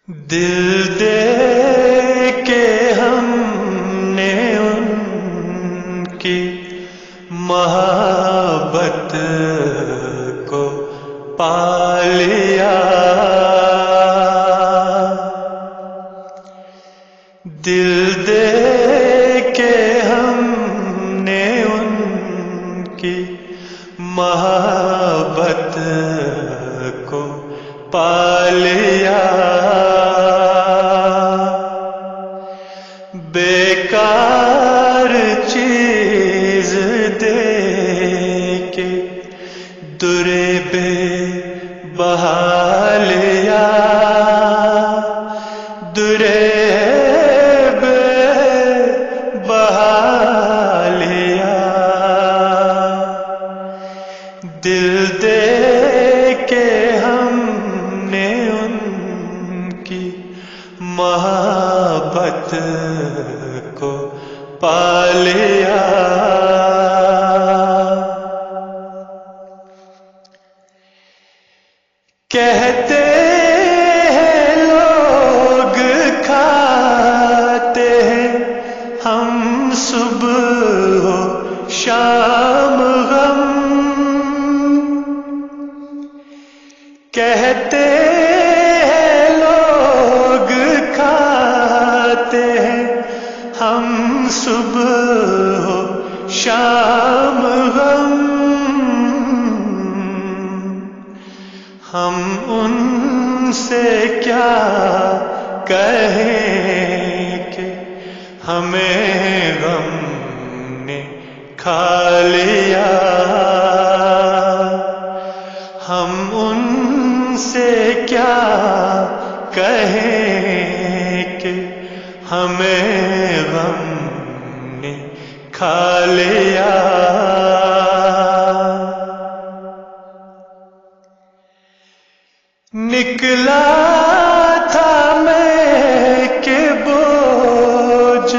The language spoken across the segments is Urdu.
دل دے کے ہم نے ان کی محبت کو پا لیا، دل دے کے ہم نے ان کی محبت کو پا لیا، بیکار چیز دے کے در بے بہا لیا، در بے بہا لیا، دل دے کے ہم نے ان کی محبت کو پا لیا، کہتے ہیں لوگ کھاتے ہیں ہم صبح و شام غم، کہتے ہیں لوگ کھاتے ہیں ہم صبح و شام غم، ہم ان سے کیا کہیں کہ ہمیں غم نے کھا لیا، ہم ان سے کیا کہیں کہ ہمیں غم نے کھا لیا، نکلا تھا میں کہ بوجھ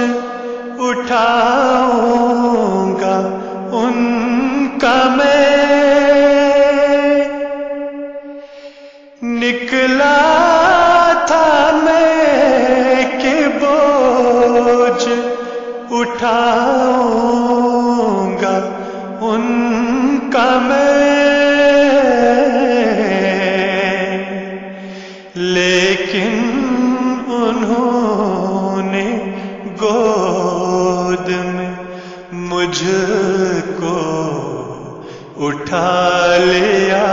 اٹھاؤں گا ان کا میں، نکلا تھا میں کہ بوجھ اٹھاؤں گا ان کا میں، لیکن انہوں نے گود میں مجھ کو اٹھا لیا،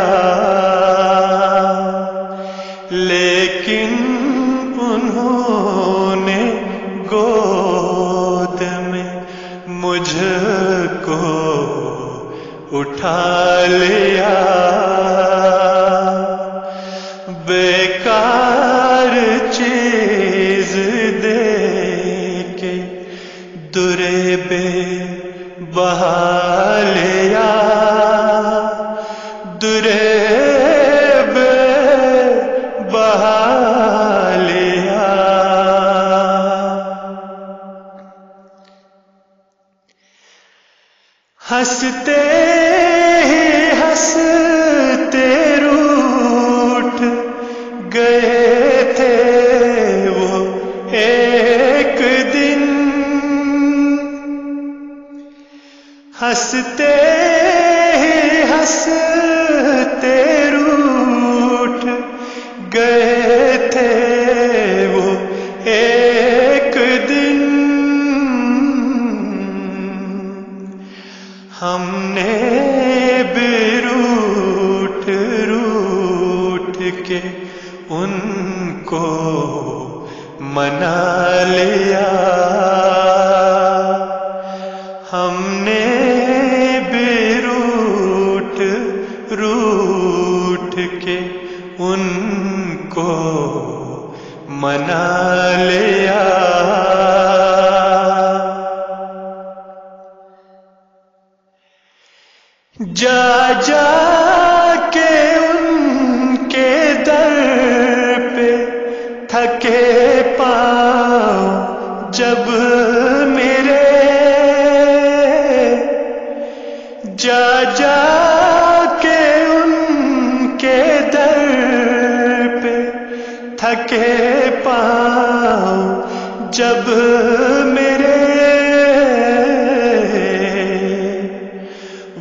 لیکن انہوں نے گود میں مجھ کو اٹھا لیا، بیکار چیز دے کے در بے بہا لیا، در بے بہا لیا، ہنستے ہی ہنستے روٹھ گئے تھے وہ ایک دن، ہنستے ہی ہنستے روٹھ گئے تھے وہ ایک دن، ہم نے بھی روٹھ روٹھ کے ان کو منا لیا، ہم نے بھی روٹھ روٹھ کے ان کو منا لیا، جا جا کے ان کے در پہ تھکے پاؤں جب میرے، جا جا کے ان کے در پہ تھکے پاؤں جب میرے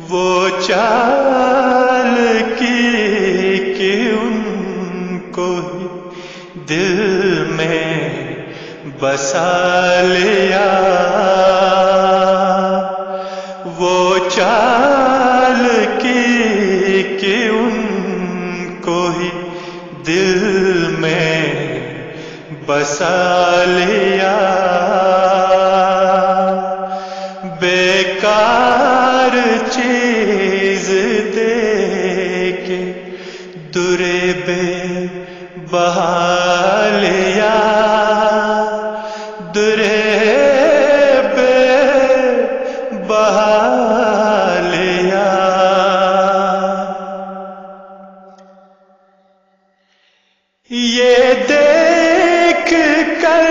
وہ چال کی کہ ان کو دل میں بسا لیا، وہ چال کی کہ ان کو ہی دل میں بسا لیا، بیکار چیز دے کے درے بے بہا لیا، درے بے بہا لیا۔ یہ دیکھ کر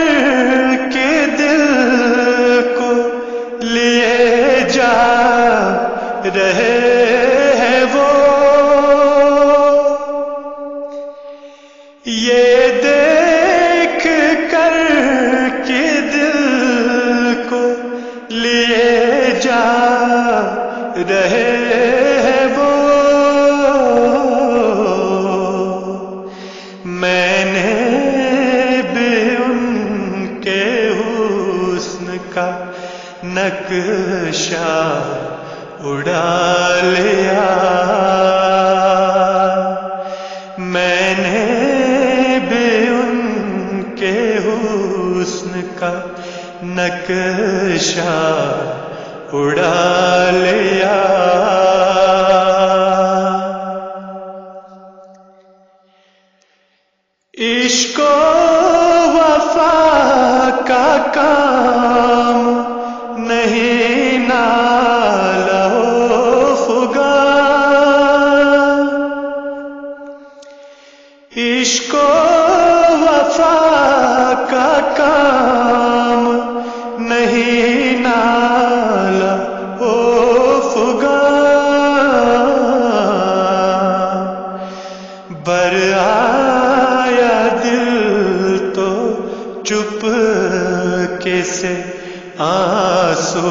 کے دل کو لیے جا رہے ہیں وہ، یہ دیکھ کر کے دل کو لیے جا رہے ہیں وہ، میں نے بھی ان کے حسن کا نقشہ اڑا لیا، میں نے بھی ان کے حسن کا نقشہ اڑا لیا۔ عشق و وفا کا کام نہیں نالہ و فغان، عشق و وفا کا کام نہیں نالہ و فغان، بر آیا دل تو چپ کے سے آنسو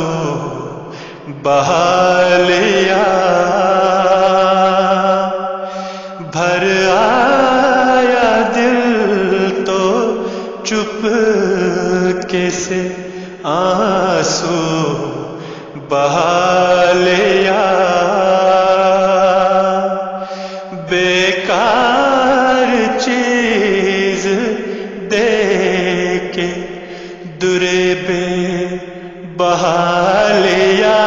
بہا لیا، بھر آیا دل تو چپ کے سے آنسو بہا لیا، بیکار چیز دے کے درے بے بہا لیا۔